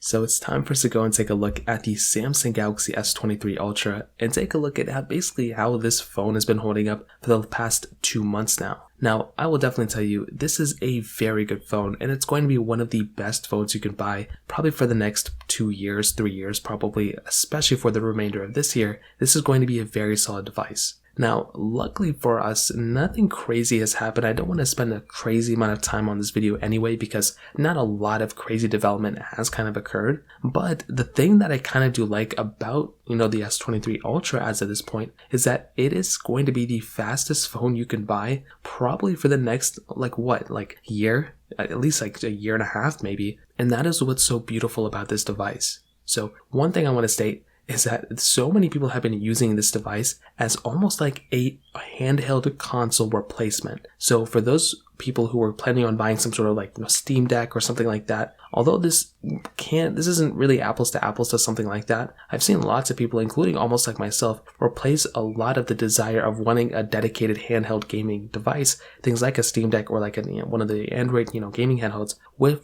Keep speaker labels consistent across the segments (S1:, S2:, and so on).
S1: So it's time for us to go and take a look at the Samsung Galaxy S23 Ultra and take a look at basically how this phone has been holding up for the past 2 months now. Now, I will definitely tell you, this is a very good phone and it's going to be one of the best phones you can buy probably for the next 2 years, 3 years probably, especially for the remainder of this year. This is going to be a very solid device. Now, luckily for us, nothing crazy has happened. I don't want to spend a crazy amount of time on this video anyway because not a lot of crazy development has kind of occurred. But the thing that I kind of do like about, the S23 Ultra as of this point is that it is going to be the fastest phone you can buy probably for the next, year? At least like a year and a half maybe. And that is what's so beautiful about this device. So one thing I want to state is that so many people have been using this device as almost like a handheld console replacement. So for those people who are planning on buying some sort of Steam Deck or something like that, although this isn't really apples to something like that, I've seen lots of people, including almost like myself, replace a lot of the desire of wanting a dedicated handheld gaming device, things like a Steam Deck or one of the Android gaming handhelds,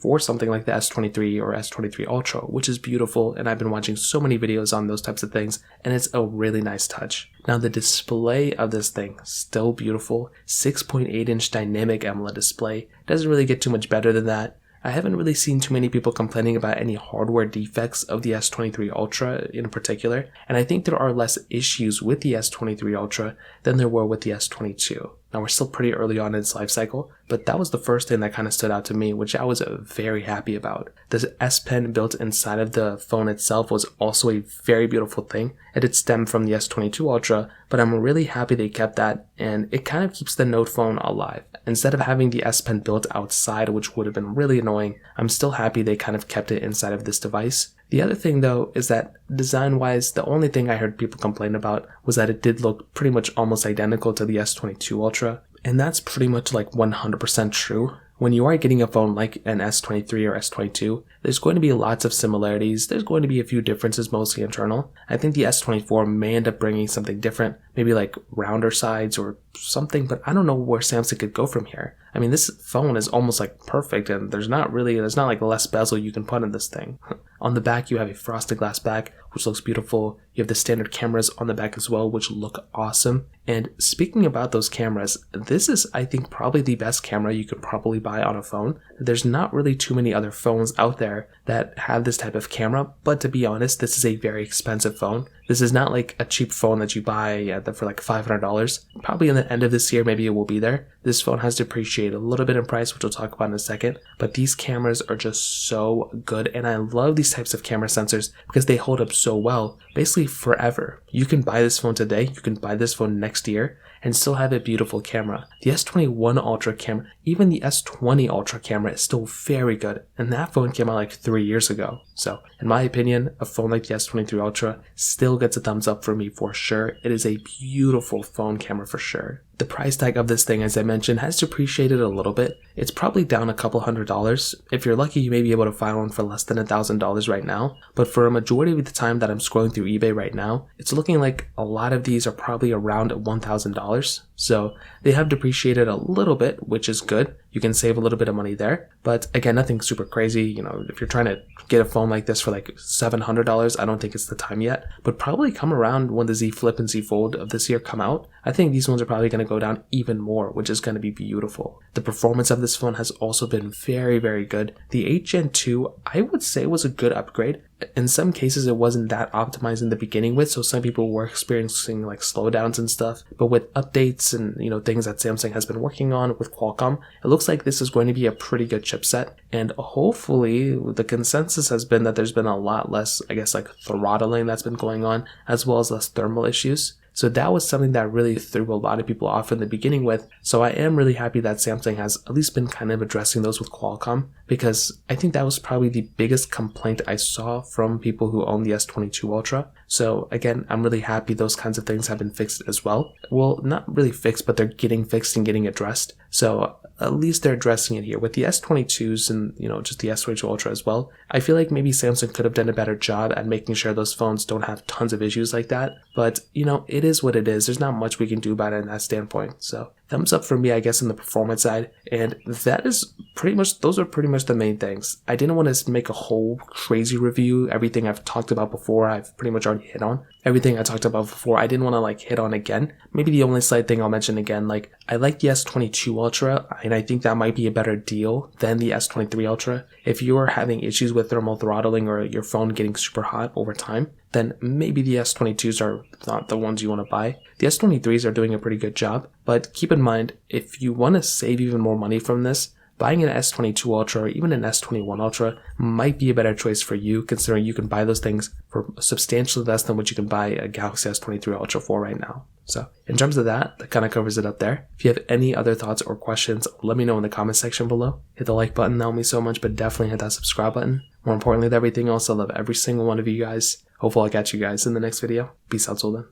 S1: for something like the S23 or S23 Ultra, which is beautiful, and I've been watching so many videos on those types of things, and it's a really nice touch. Now the display of this thing, still beautiful, 6.8-inch dynamic AMOLED display, doesn't really get too much better than that. I haven't really seen too many people complaining about any hardware defects of the S23 Ultra in particular, and I think there are less issues with the S23 Ultra than there were with the S22. Now we're still pretty early on in its life cycle, but that was the first thing that kind of stood out to me, which I was very happy about. The S Pen built inside of the phone itself was also a very beautiful thing. It did stem from the S22 Ultra, but I'm really happy they kept that, and it kind of keeps the Note phone alive. Instead of having the S Pen built outside, which would have been really annoying, I'm still happy they kind of kept it inside of this device. The other thing though is that design-wise, the only thing I heard people complain about was that it did look pretty much almost identical to the S22 Ultra, and that's pretty much 100% true. When you are getting a phone like an S23 or S22, there's going to be lots of similarities. There's going to be a few differences, mostly internal. I think the S24 may end up bringing something different, maybe rounder sides or something, but I don't know where Samsung could go from here. I mean, this phone is almost perfect, and there's not less bezel you can put in this thing. On the back, you have a frosted glass back, which looks beautiful. You have the standard cameras on the back as well, which look awesome. And speaking about those cameras, this is, I think, probably the best camera you could probably buy on a phone. There's not really too many other phones out there that have this type of camera, but to be honest, this is a very expensive phone. This is not like a cheap phone that you buy for $500. Probably in the end of this year, maybe it will be there. This phone has depreciated a little bit in price, which we'll talk about in a second, but these cameras are just so good, and I love these types of camera sensors because they hold up so well, basically forever. You can buy this phone today, you can buy this phone next year, and still have a beautiful camera. The S21 Ultra camera, even the S20 Ultra camera is still very good, and that phone came out 3 years ago. So, in my opinion, a phone like the S23 Ultra still gets a thumbs up for me for sure. It is a beautiful phone camera for sure. The price tag of this thing, as I mentioned, has depreciated a little bit. It's probably down a couple $100. If you're lucky, you may be able to find one for less than $1,000 right now. But for a majority of the time that I'm scrolling through eBay right now, it's looking like a lot of these are probably around $1,000. So they have depreciated a little bit, which is good. You can save a little bit of money there. But again, nothing super crazy. If you're trying to get a phone like this for $700, I don't think it's the time yet. But probably come around when the Z Flip and Z Fold of this year come out. I think these ones are probably going to go down even more, which is going to be beautiful. The performance of this phone has also been very, very good. The 8 Gen 2, I would say, was a good upgrade. In some cases, it wasn't that optimized in the beginning with, so some people were experiencing slowdowns and stuff. But with updates and things that Samsung has been working on with Qualcomm, it looks like this is going to be a pretty good chipset. And hopefully, the consensus has been that there's been a lot less, throttling that's been going on, as well as less thermal issues. So that was something that really threw a lot of people off in the beginning with. So I am really happy that Samsung has at least been kind of addressing those with Qualcomm, because I think that was probably the biggest complaint I saw from people who own the S22 Ultra. So again, I'm really happy those kinds of things have been fixed as well. Well, not really fixed, but they're getting fixed and getting addressed. So at least they're addressing it here. With the S22s and, just the S22 Ultra as well, I feel like maybe Samsung could have done a better job at making sure those phones don't have tons of issues like that. But, it is what it is. There's not much we can do about it in that standpoint. So thumbs up for me, I guess, on the performance side. And that is pretty much, those are pretty much the main things. I didn't want to make a whole crazy review. Everything I've talked about before, I've pretty much already hit on. Everything I talked about before, I didn't want to like hit on again. Maybe the only slight thing I'll mention again, like I like the S22 Ultra, and I think that might be a better deal than the S23 Ultra. If you're having issues with thermal throttling or your phone getting super hot over time, then maybe the S22s are not the ones you want to buy. The S23s are doing a pretty good job, but keep in mind, if you want to save even more money from this, buying an S22 Ultra or even an S21 Ultra might be a better choice for you, considering you can buy those things for substantially less than what you can buy a Galaxy S23 Ultra for right now. So in terms of that kind of covers it up there. If you have any other thoughts or questions, let me know in the comment section below. Hit the like button, that will mean so much, but definitely hit that subscribe button. More importantly than everything else, I love every single one of you guys. Hopefully I'll catch you guys in the next video. Peace out till then.